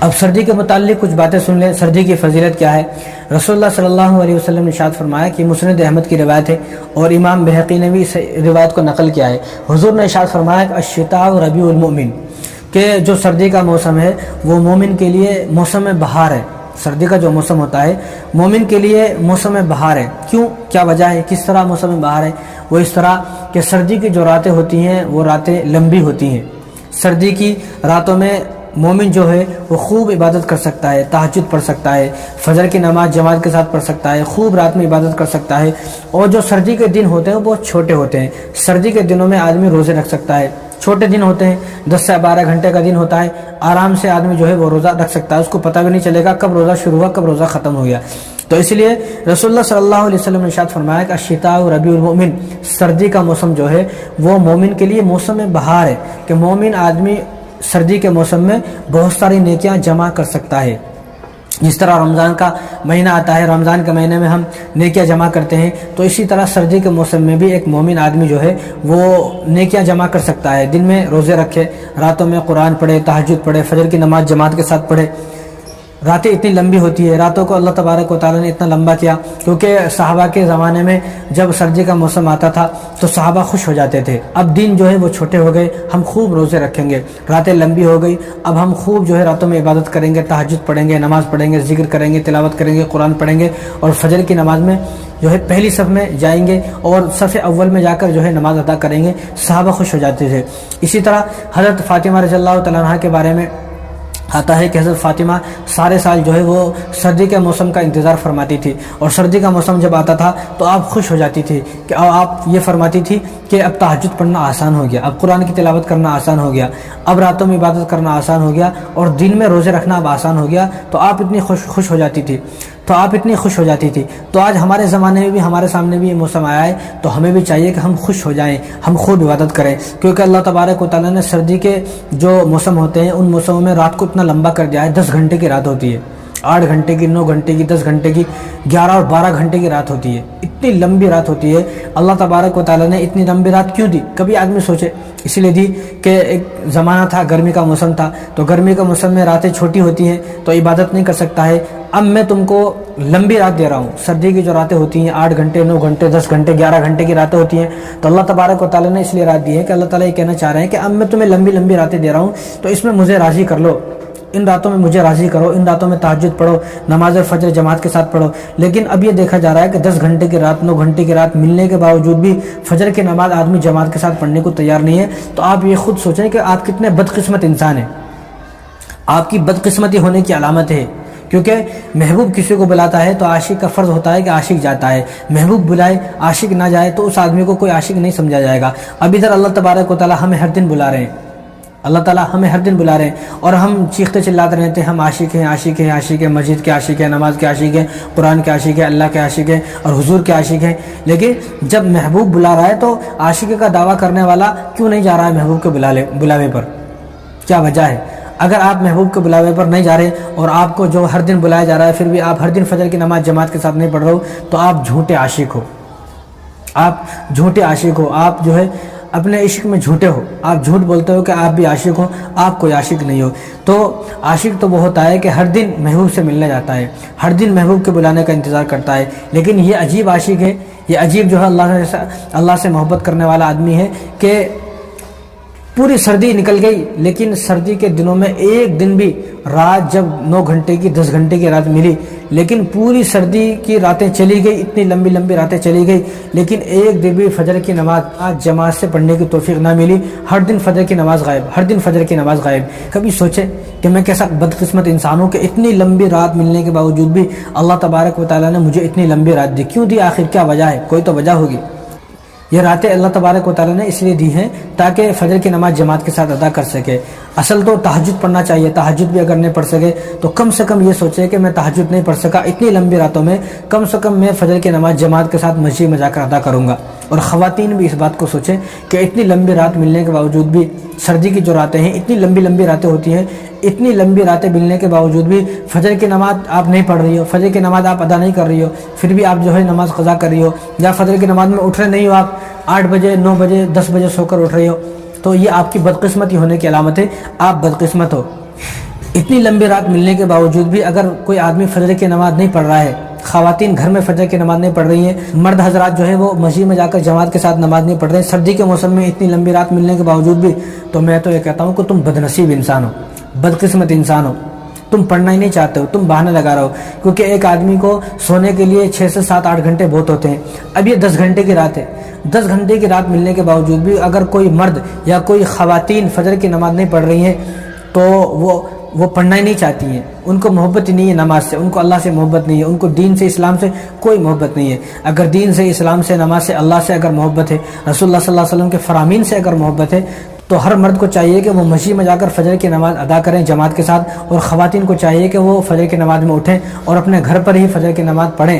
اب سردی کے متعلق کچھ باتیں سن لیں، سردی کی فضیلت کیا ہے۔ رسول اللہ صلی اللہ علیہ وسلم نے ارشاد فرمایا کہ مسند احمد کی روایت ہے اور امام بہقی نے بھی اس روایت کو نقل کیا ہے۔ حضور نے ارشاد فرمایا کہ الشتاء ربیع المؤمن، کہ جو سردی کا موسم ہے وہ مومن کے لیے موسم بہار ہے۔ سردی کا جو موسم ہوتا ہے مومن کے لیے موسم بہار ہے۔ کیوں؟ کیا وجہ ہے؟ کس طرح موسم بہار ہے؟ وہ اس طرح کہ سردی کی جو راتیں ہوتی ہیں وہ راتیں لمبی ہوتی ہیں۔ سردی کی راتوں میں مومن جو ہے وہ خوب عبادت کر سکتا ہے، تہجد پڑھ سکتا ہے، فجر کی نماز جماعت کے ساتھ پڑھ سکتا ہے، خوب رات میں عبادت کر سکتا ہے۔ اور جو سردی کے دن ہوتے ہیں وہ بہت چھوٹے ہوتے ہیں۔ سردی کے دنوں میں آدمی روزے رکھ سکتا ہے، چھوٹے دن ہوتے ہیں، 10 سے 12 گھنٹے کا دن ہوتا ہے، آرام سے آدمی جو ہے وہ روزہ رکھ سکتا ہے، اس کو پتہ بھی نہیں چلے گا کب روزہ شروع ہوا کب روزہ ختم ہو گیا۔ تو اس لیے رسول اللہ صلی اللہ علیہ وسلم نے ارشاد فرمایا کہ الشتاء ربیع المؤمن، سردی کا موسم جو ہے وہ مومن کے لیے موسم بہار ہے، کہ مومن آدمی سردی کے موسم میں بہت ساری نیکیاں جمع کر سکتا ہے۔ جس طرح رمضان کا مہینہ آتا ہے، رمضان کے مہینے میں ہم نیکیاں جمع کرتے ہیں، تو اسی طرح سردی کے موسم میں بھی ایک مومن آدمی جو ہے وہ نیکیاں جمع کر سکتا ہے۔ دن میں روزے رکھے، راتوں میں قرآن پڑھے، تہجد پڑھے، فجر کی نماز جماعت کے ساتھ پڑھے۔ راتیں اتنی لمبی ہوتی ہے، راتوں کو اللہ تبارک و تعالیٰ نے اتنا لمبا کیا کیونکہ صحابہ کے زمانے میں جب سردی کا موسم آتا تھا تو صحابہ خوش ہو جاتے تھے، اب دن جو ہے وہ چھوٹے ہو گئے، ہم خوب روزے رکھیں گے، راتیں لمبی ہو گئی، اب ہم خوب جو ہے راتوں میں عبادت کریں گے، تہجد پڑھیں گے، نماز پڑھیں گے، ذکر کریں گے، تلاوت کریں گے، قرآن پڑھیں گے، اور فجر کی نماز میں جو ہے پہلی صف میں جائیں گے اور صف اول میں جا کر جو ہے نماز ادا کریں گے۔ صحابہ خوش ہو جاتے تھے۔ اسی طرح حضرت فاطمہ رضی اللہ تعالیٰ عنہا کے بارے میں آتا ہے کہ حضرت فاطمہ سارے سال جو ہے وہ سردی کے موسم کا انتظار فرماتی تھی، اور سردی کا موسم جب آتا تھا تو آپ خوش ہو جاتی تھی کہ آپ یہ فرماتی تھی کہ اب تہجد پڑھنا آسان ہو گیا، اب قرآن کی تلاوت کرنا آسان ہو گیا، اب راتوں میں عبادت کرنا آسان ہو گیا، اور دن میں روزے رکھنا اب آسان ہو گیا۔ تو آپ اتنی خوش ہو جاتی تھی، تو آج ہمارے زمانے میں بھی ہمارے سامنے بھی یہ موسم آیا ہے، تو ہمیں بھی چاہیے کہ ہم خوش ہو جائیں، ہم خوب عبادت کریں، کیونکہ اللہ تبارک و تعالیٰ نے سردی کے جو موسم ہوتے ہیں ان موسموں میں رات کو اتنا لمبا کر دیا ہے۔ 10 گھنٹے کی رات ہوتی ہے، 8 گھنٹے کی، 9 گھنٹے کی، 10 گھنٹے کی، 11 اور 12 گھنٹے کی رات ہوتی ہے، اتنی لمبی رات ہوتی ہے۔ اللہ تبارک و تعالیٰ نے اتنی لمبی رات کیوں دی؟ کبھی آدمی سوچے، اسی لیے دی کہ ایک زمانہ تھا گرمی کا موسم تھا، تو گرمی کا موسم میں راتیں چھوٹی ہوتی ہیں تو عبادت نہیں کر سکتا ہے۔ اب میں تم کو لمبی رات دے رہا ہوں، سردی کی جو راتیں ہوتی ہیں 8 گھنٹے، 9 گھنٹے، 10 گھنٹے، 11 گھنٹے کی راتیں ہوتی ہیں، تو اللہ تبارک و تعالیٰ نے اس لیے رات دی ہے کہ اللہ تعالیٰ یہ کہنا چاہ رہے ہیں کہ اب میں تمہیں لمبی لمبی راتیں دے رہا ہوں تو اس میں مجھے راضی کر لو، ان راتوں میں مجھے راضی کرو، ان راتوں میں تہجد پڑھو، نماز فجر جماعت کے ساتھ پڑھو۔ لیکن اب یہ دیکھا جا رہا ہے کہ 10 گھنٹے کی رات، 9 گھنٹے کی رات ملنے کے باوجود بھی فجر کی نماز آدمی جماعت کے ساتھ پڑھنے کو تیار نہیں ہے۔ تو آپ یہ خود سوچیں کہ آپ کتنے بدقسمت انسان ہیں، آپ کی بدقسمتی ہونے کی علامت ہے، کیونکہ محبوب کسی کو بلاتا ہے تو عاشق کا فرض ہوتا ہے کہ عاشق جاتا ہے، محبوب بلائے عاشق نہ جائے تو اس آدمی کو کوئی عاشق نہیں سمجھا جائے گا۔ اب ادھر اللہ تبارک و تعالیٰ ہمیں ہر دن بلا رہے ہیں، اللہ تعالیٰ ہمیں ہر دن بلا رہے ہیں، اور ہم چیختے چلاتے رہتے ہیں ہم عاشق ہیں، عاشق ہیں، عاشق ہیں، مسجد کے عاشق ہیں، نماز کے عاشق ہیں، قرآن کے عاشق ہیں، اللہ کے عاشق ہیں اور حضور کے عاشق ہیں۔ لیکن جب محبوب بلا رہا ہے تو عاشق کا دعویٰ کرنے والا کیوں نہیں جا رہا ہے محبوب کے بلاوے پر؟ کیا وجہ ہے؟ اگر آپ محبوب کے بلاوے پر نہیں جا رہے اور آپ کو جو ہر دن بلایا جا رہا ہے پھر بھی آپ ہر دن فجر کی نماز جماعت کے ساتھ نہیں پڑھ رہے ہو، تو آپ جھوٹے عاشق ہو، آپ جھوٹے عاشق ہو، آپ جو ہے اپنے عشق میں جھوٹے ہو، آپ جھوٹ بولتے ہو کہ آپ بھی عاشق ہو، آپ کوئی عاشق نہیں ہو۔ تو عاشق تو وہ ہوتا ہے کہ ہر دن محبوب سے ملنے جاتا ہے، ہر دن محبوب کے بلانے کا انتظار کرتا ہے۔ لیکن یہ عجیب عاشق ہے، یہ عجیب جو ہے اللہ سے محبت کرنے والا آدمی ہے کہ پوری سردی نکل گئی لیکن سردی کے دنوں میں ایک دن بھی رات جب 9 گھنٹے کی 10 گھنٹے کی رات ملی، لیکن پوری سردی کی راتیں چلی گئی، اتنی لمبی لمبی راتیں چلی گئی، لیکن ایک دن بھی فجر کی نماز جماعت سے پڑھنے کی توفیق نہ ملی۔ ہر دن فجر کی نماز غائب، ہر دن فجر کی نماز غائب۔ کبھی سوچے کہ میں کیسا بدقسمت انسان ہوں کہ اتنی لمبی رات ملنے کے باوجود بھی اللہ تبارک و تعالیٰ نے مجھے اتنی لمبی رات دی، کیوں دی؟ آخر کیا وجہ ہے؟ کوئی تو وجہ ہوگی۔ یہ راتیں اللہ تبارک و تعالیٰ نے اس لیے دی ہیں تاکہ فجر کی نماز جماعت کے ساتھ ادا کر سکے۔ اصل تو تہجد پڑھنا چاہیے، تہجد بھی اگر نہیں پڑھ سکے تو کم سے کم یہ سوچے کہ میں تہجد نہیں پڑھ سکا اتنی لمبی راتوں میں، کم سے کم میں فجر کی نماز جماعت کے ساتھ مسجد میں جا کر ادا کروں گا۔ اور خواتین بھی اس بات کو سوچیں کہ اتنی لمبی رات ملنے کے باوجود بھی، سردی کی جو راتیں ہیں اتنی لمبی لمبی راتیں ہوتی ہیں، اتنی لمبی راتیں ملنے کے باوجود بھی فجر کی نماز آپ نہیں پڑھ رہی ہو، فجر کی نماز آپ ادا نہیں کر رہی ہو، پھر بھی آپ جو ہے نماز قضا کر رہی ہو، یا فجر کی نماز میں اٹھ رہے نہیں ہو، آپ 8 بجے 9 بجے 10 بجے سو کر اٹھ رہی ہو، تو یہ آپ کی بدقسمتی ہونے کی علامت ہے، آپ بدقسمت ہو۔ اتنی لمبی رات ملنے کے باوجود بھی اگر کوئی آدمی فجر کی نماز نہیں پڑھ رہا ہے، خواتین گھر میں فجر کی نماز نہیں پڑھ رہی ہیں، مرد حضرات جو ہے وہ مسجد میں جا کر جماعت کے ساتھ نماز نہیں پڑھ رہے ہیں سردی کے موسم میں اتنی لمبی رات ملنے کے باوجود بھی، تو میں تو یہ کہتا ہوں کہ تم بدنصیب انسان ہو، بدقسمت انسان ہو، تم پڑھنا ہی نہیں چاہتے ہو، تم بہانے لگا رہے ہو، کیونکہ ایک آدمی کو سونے کے لیے 6 سے 7 8 گھنٹے بہت ہوتے ہیں۔ اب یہ 10 گھنٹے کی رات ہے، 10 گھنٹے کی رات ملنے کے باوجود بھی اگر کوئی مرد یا کوئی خواتین فجر کی نماز نہیں پڑھ رہی ہیں تو وہ پڑھنا ہی نہیں چاہتی ہیں، ان کو محبت ہی نہیں ہے نماز سے، ان کو اللہ سے محبت نہیں ہے، ان کو دین سے اسلام سے کوئی محبت نہیں ہے۔ اگر دین سے اسلام سے نماز سے اللہ سے اگر محبت ہے، رسول اللہ صلی اللہ علیہ وسلم کے فرامین سے اگر محبت ہے، تو ہر مرد کو چاہیے کہ وہ مسجد میں جا کر فجر کی نماز ادا کریں جماعت کے ساتھ، اور خواتین کو چاہیے کہ وہ فجر کی نماز میں اٹھیں اور اپنے گھر پر ہی فجر کی نماز پڑھیں۔